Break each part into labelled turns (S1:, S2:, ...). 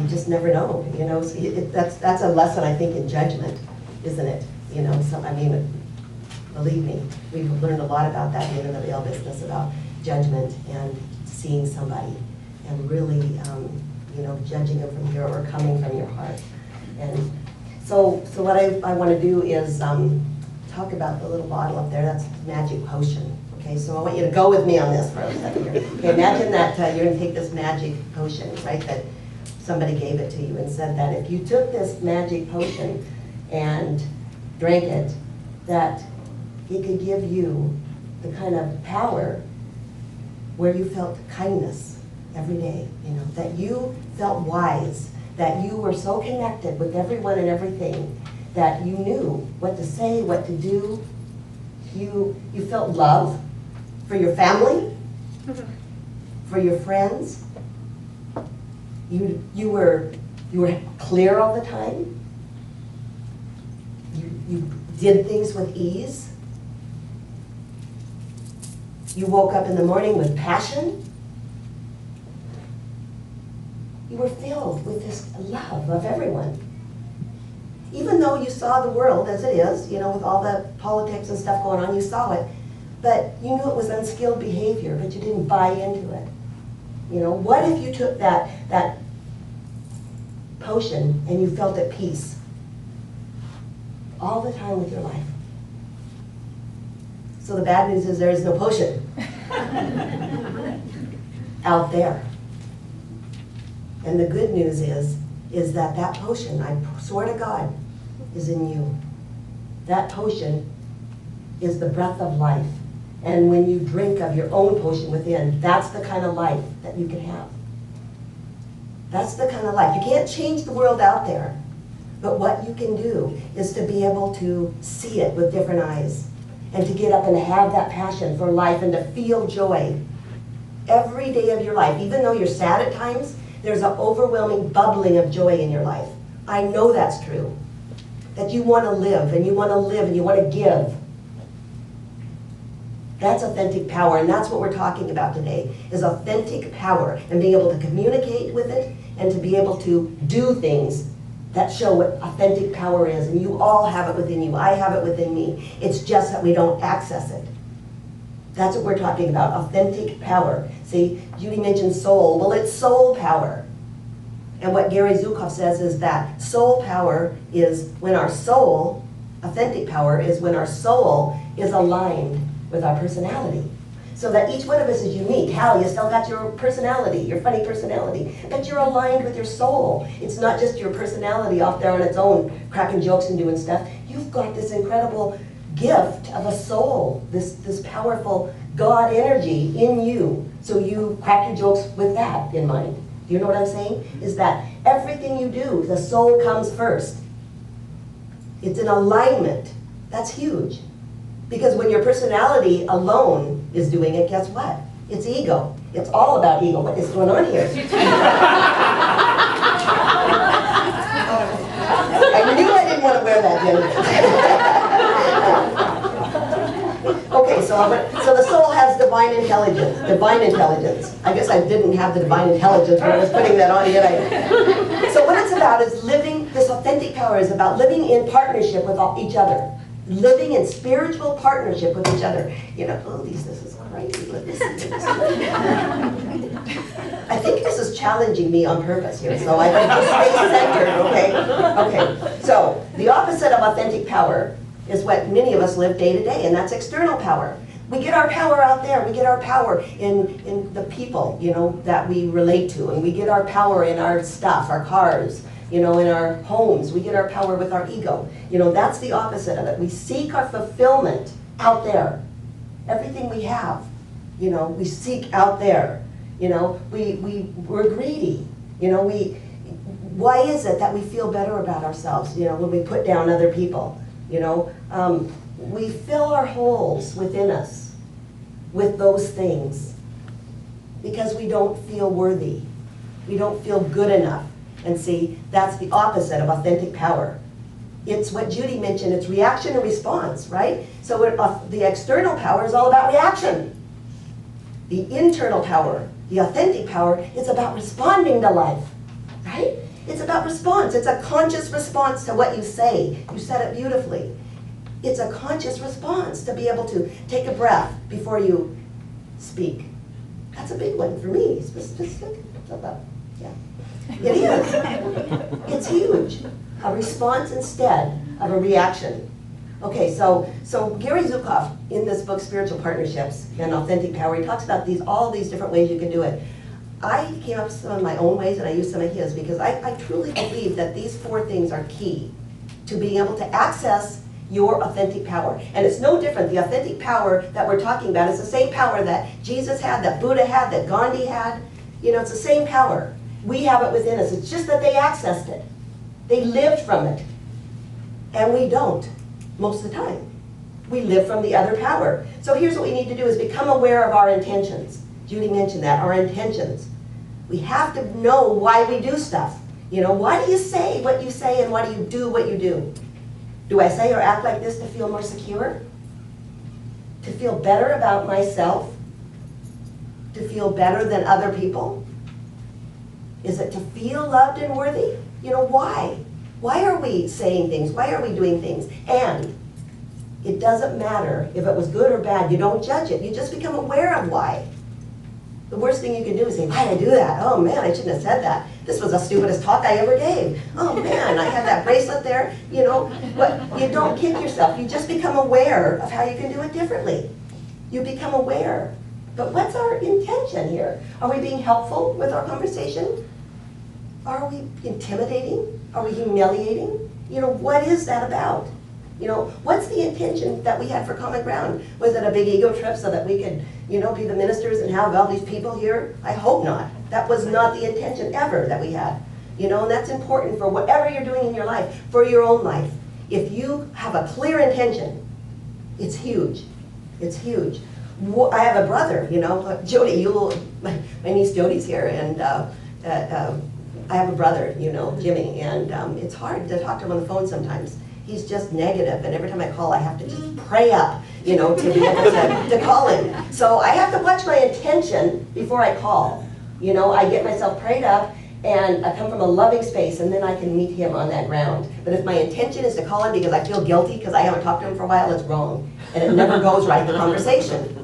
S1: you just never know, you know. So that's a lesson, I think, in judgment, isn't it? You know, so I mean, believe me, we've learned a lot about that being in the veil business, about judgment and seeing somebody and really, you know, judging them from your, or coming from your heart. And so what I want to do is talk about the little bottle up there. That's magic potion. Okay, so I want you to go with me on this for a second here. Okay, imagine that you're going to take this magic potion, right, that somebody gave it to you and said that if you took this magic potion and drank it, that it could give you the kind of power where you felt kindness every day, you know, that you felt wise, that you were so connected with everyone and everything, that you knew what to say, what to do. You felt love for your family, for your friends. You were clear all the time. You did things with ease. You woke up in the morning with passion. You were filled with this love of everyone. Even though you saw the world as it is, you know, with all the politics and stuff going on, you saw it. But you knew it was unskilled behavior, but you didn't buy into it. You know, what if you took that potion and you felt at peace all the time with your life? So the bad news is there is no potion out there. And the good news is that that potion, I swear to God, is in you. That potion is the breath of life. And when you drink of your own potion within, that's the kind of life that you can have. That's the kind of life. You can't change the world out there, but what you can do is to be able to see it with different eyes and to get up and have that passion for life and to feel joy every day of your life. Even though you're sad at times, there's an overwhelming bubbling of joy in your life. I know that's true. That you want to live and you want to live and you want to give. That's authentic power, and that's what we're talking about today, is authentic power and being able to communicate with it and to be able to do things that show what authentic power is. And you all have it within you. I have it within me. It's just that we don't access it. That's what we're talking about, authentic power. See, Judy mentioned soul. Well, it's soul power. And what Gary Zukov says is that soul power is when our soul, authentic power is when our soul is aligned with our personality. So that each one of us is unique. Hal, you still got your personality, your funny personality, but you're aligned with your soul. It's not just your personality off there on its own, cracking jokes and doing stuff. You've got this incredible gift of a soul, this powerful God energy in you. So you crack your jokes with that in mind. Do you know what I'm saying? Is that everything you do, the soul comes first. It's an alignment. That's huge. Because when your personality alone is doing it, guess what? It's ego. It's all about ego. What is going on here? I knew I didn't want to wear that, Jenny. Okay, so the soul has divine intelligence. Divine intelligence. I guess I didn't have the divine intelligence when I was putting that on yet. So what it's about is living, this authentic power is about living in partnership with each other. Living in spiritual partnership with each other. You know, oh, this is crazy. Listen to this. I think this is challenging me on purpose here, so I can just stay centered, okay? Okay, so the opposite of authentic power is what many of us live day to day, and that's external power. We get our power out there. We get our power in the people, you know, that we relate to, and we get our power in our stuff, our cars, you know, in our homes. We get our power with our ego. You know, that's the opposite of it. We seek our fulfillment out there. Everything we have, you know, we seek out there. You know, we're greedy. You know, why is it that we feel better about ourselves, you know, when we put down other people? You know, we fill our holes within us with those things because we don't feel worthy. We don't feel good enough. And see, that's the opposite of authentic power. It's what Judy mentioned, it's reaction and response, right? So the external power is all about reaction. The internal power, the authentic power, is about responding to life. right? It's about response. It's a conscious response to what you say. You said it beautifully. It's a conscious response to be able to take a breath before you speak. That's a big one for me. Yeah. It is. It's huge. A response instead of a reaction. Okay, so Gary Zukav, in this book, Spiritual Partnerships and Authentic Power, he talks about all these different ways you can do it. I came up with some of my own ways, and I used some of his, because I truly believe that these 4 things are key to being able to access your authentic power. And it's no different. The authentic power that we're talking about is the same power that Jesus had, that Buddha had, that Gandhi had. You know, it's the same power. We have it within us. It's just that they accessed it. They lived from it. And we don't, most of the time. We live from the other power. So here's what we need to do is become aware of our intentions. Judy mentioned that, our intentions. We have to know why we do stuff. You know, why do you say what you say and why do you do what you do? Do I say or act like this to feel more secure? To feel better about myself? To feel better than other people? Is it to feel loved and worthy? You know, why? Why are we saying things? Why are we doing things? And it doesn't matter if it was good or bad. You don't judge it. You just become aware of why. The worst thing you can do is say, why did I do that? Oh man, I shouldn't have said that. This was the stupidest talk I ever gave. Oh man, I had that bracelet there. You know, but you don't kick yourself. You just become aware of how you can do it differently. You become aware. But what's our intention here? Are we being helpful with our conversation? Are we intimidating? Are we humiliating? You know, what is that about? You know, what's the intention that we had for Common Ground? Was it a big ego trip so that we could, you know, be the ministers and have all these people here? I hope not. That was not the intention ever that we had. You know, and that's important for whatever you're doing in your life, for your own life. If you have a clear intention, it's huge. It's huge. I have a brother, you know, Jody, my niece Jody's here, and I have a brother, you know, Jimmy, and it's hard to talk to him on the phone sometimes. He's just negative, and every time I call, I have to just pray up, you know, to be able to call him. So I have to watch my intention before I call. You know, I get myself prayed up, and I come from a loving space, and then I can meet him on that ground. But if my intention is to call him because I feel guilty because I haven't talked to him for a while, it's wrong. And it never goes right, the conversation.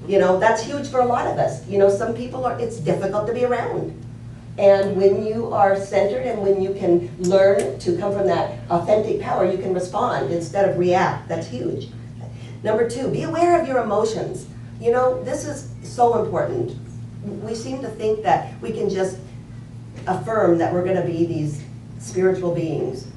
S1: You know, that's huge for a lot of us. You know, some people it's difficult to be around. And when you are centered and when you can learn to come from that authentic power, you can respond instead of react. That's huge. Number 2, be aware of your emotions. You know, this is so important. We seem to think that we can just affirm that we're going to be these spiritual beings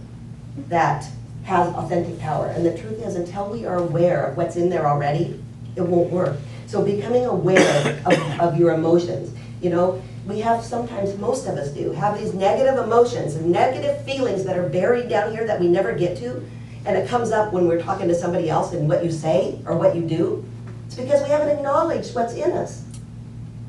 S1: that have authentic power. And the truth is, until we are aware of what's in there already, it won't work. So becoming aware of your emotions. You know, we have sometimes, most of us do, have these negative emotions and negative feelings that are buried down here that we never get to. And it comes up when we're talking to somebody else and what you say or what you do. It's because we haven't acknowledged what's in us.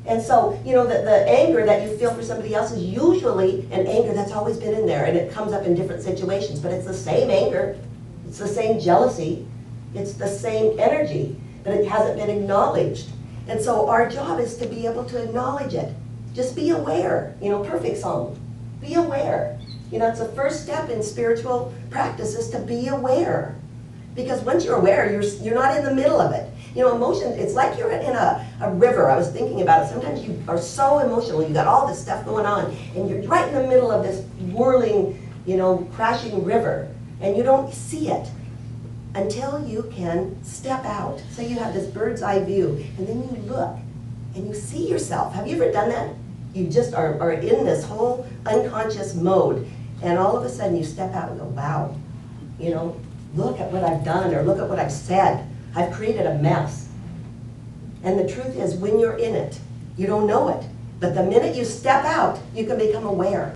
S1: And so, you know, the anger that you feel for somebody else is usually an anger that's always been in there, and it comes up in different situations, but it's the same anger, it's the same jealousy, it's the same energy, but it hasn't been acknowledged. And so our job is to be able to acknowledge it. Just be aware, you know, perfect song. Be aware. You know, it's the first step in spiritual practice is to be aware. Because once you're aware, you're not in the middle of it. You know, emotion, it's like you're in a river. I was thinking about it. Sometimes you are so emotional. You got all this stuff going on, and you're right in the middle of this whirling, you know, crashing river, and you don't see it until you can step out. So you have this bird's eye view, and then you look, and you see yourself. Have you ever done that? You just are in this whole unconscious mode, and all of a sudden you step out and go, wow, you know, look at what I've done, or look at what I've said. I've created a mess. And the truth is, when you're in it, you don't know it. But the minute you step out, you can become aware.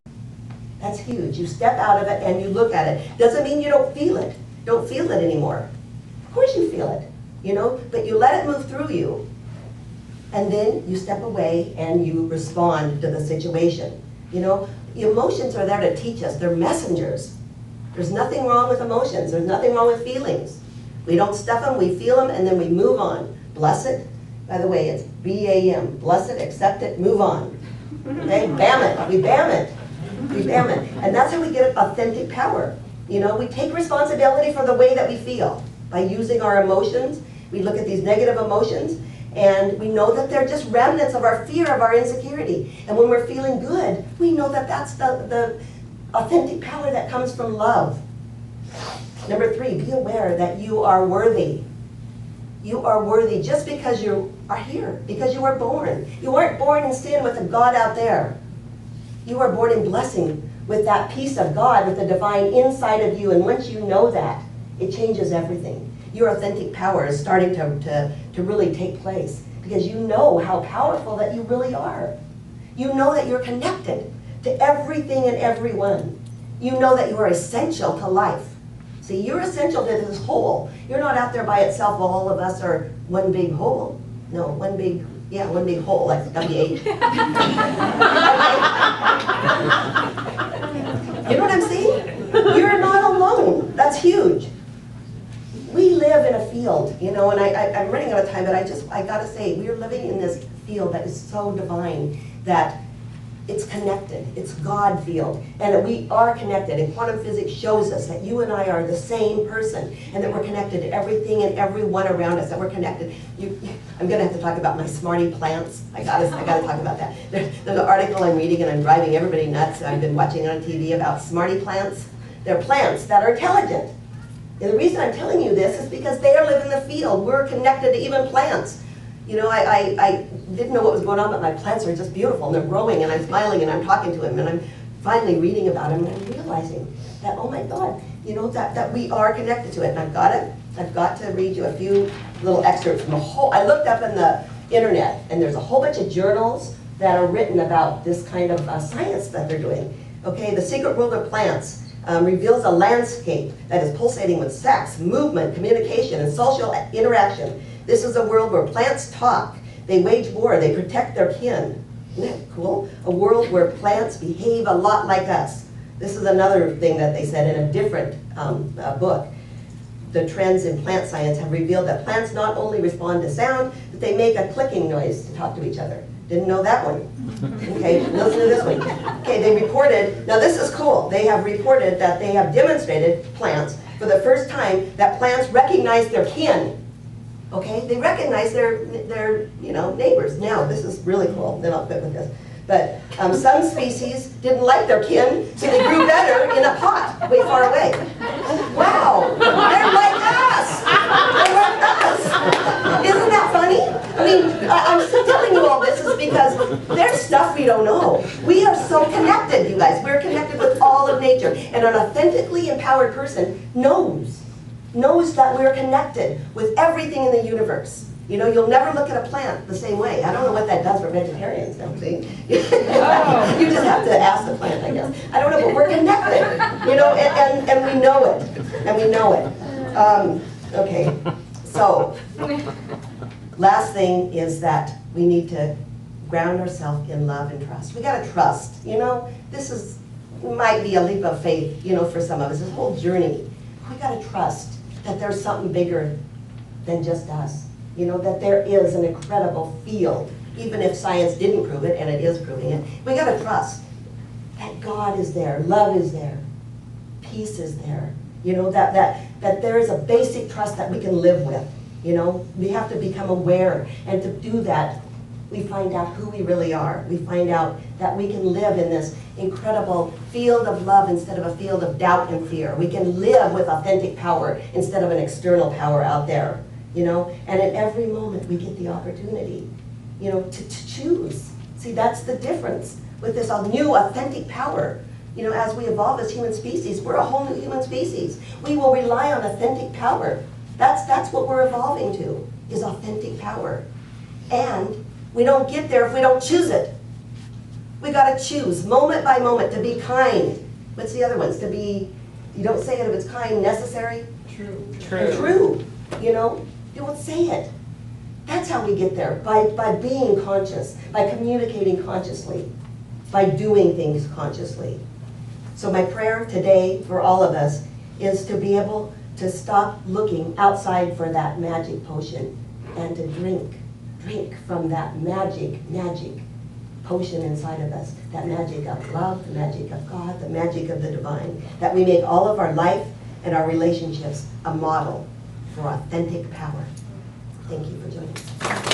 S1: That's huge. You step out of it and you look at it. Doesn't mean you don't feel it. Don't feel it anymore. Of course you feel it, you know, but you let it move through you. And then you step away and you respond to the situation. You know, the emotions are there to teach us. They're messengers. There's nothing wrong with emotions. There's nothing wrong with feelings. We don't stuff them, we feel them, and then we move on. Bless it. By the way, it's B-A-M. Bless it, accept it, move on. Okay, bam it. We bam it. Examine. And that's how we get authentic power. You know, we take responsibility for the way that we feel by using our emotions. We look at these negative emotions, and we know that they're just remnants of our fear, of our insecurity. And when we're feeling good, we know that that's the authentic power that comes from love. Number 3, be aware that you are worthy. You are worthy just because you are here, because you were born. You weren't born in sin with a God out there. You are born in blessing with that peace of God, with the divine inside of you. And once you know that, it changes everything. Your authentic power is starting to really take place because you know how powerful that you really are. You know that you're connected to everything and everyone. You know that you are essential to life. See, you're essential to this whole. You're not out there by itself. All of us are one big whole. No, one big whole, like WH. You know what I'm saying? You're not alone. That's huge. We live in a field, you know, and I'm running out of time, but I gotta say, we're living in this field that is so divine that it's connected. It's God field. And we are connected. And quantum physics shows us that you and I are the same person and that we're connected to everything and everyone around us, that we're connected. I'm going to have to talk about my smarty plants. I gotta talk about that. There's an article I'm reading and I'm driving everybody nuts. I've been watching it on TV about smarty plants. They're plants that are intelligent. And the reason I'm telling you this is because they live in the field. We're connected to even plants. You know, I didn't know what was going on, but my plants are just beautiful, and they're growing, and I'm smiling, and I'm talking to him, and I'm finally reading about him, and I'm realizing that, oh my God, you know, that we are connected to it. And I've got to read you a few little excerpts from I looked up in the internet, and there's a whole bunch of journals that are written about this kind of science that they're doing. Okay, The Secret World of Plants reveals a landscape that is pulsating with sex, movement, communication, and social interaction. This is a world where plants talk, they wage war, they protect their kin. Isn't that cool? A world where plants behave a lot like us. This is another thing that they said in a different book. The trends in plant science have revealed that plants not only respond to sound, but they make a clicking noise to talk to each other. Didn't know that one. Okay, listen to this one. Okay, they reported, now this is cool, they have reported that they have demonstrated plants for the first time that plants recognize their kin. Okay, they recognize their neighbors. Now, this is really cool. Then I'll quit with this. But some species didn't like their kin, so they grew better in a pot way far away. Wow, they're like us. They're like us. Isn't that funny? I mean, I'm telling you all this is because there's stuff we don't know. We are so connected, you guys. We're connected with all of nature, and an authentically empowered person knows that we're connected with everything in the universe. You know, you'll never look at a plant the same way. I don't know what that does for vegetarians, don't see? You just have to ask the plant, I guess. I don't know, but we're connected, you know, and we know it. And we know it. Okay, so last thing is that we need to ground ourselves in love and trust. We gotta trust, you know. This might be a leap of faith, you know, for some of us, this whole journey. We gotta trust that there's something bigger than just us. You know, that there is an incredible field, even if science didn't prove it, and it is proving it. We gotta trust that God is there, love is there, peace is there. You know, that there is a basic trust that we can live with. You know, we have to become aware, and to do that, we find out who we really are. We find out that we can live in this incredible field of love instead of a field of doubt and fear. We can live with authentic power instead of an external power out there, you know? And at every moment we get the opportunity, you know, to choose. See, that's the difference with this new authentic power. You know, as we evolve as human species, we're a whole new human species. We will rely on authentic power. That's what we're evolving to, is authentic power. And we don't get there if we don't choose it. We gotta choose, moment by moment, to be kind. What's the other ones? To be, you don't say it if it's kind, necessary?
S2: True.
S1: True, you know? You don't say it. That's how we get there, by being conscious, by communicating consciously, by doing things consciously. So my prayer today for all of us is to be able to stop looking outside for that magic potion and to drink from that magic potion inside of us, that magic of love, the magic of God, the magic of the divine, that we make all of our life and our relationships a model for authentic power. Thank you for joining us.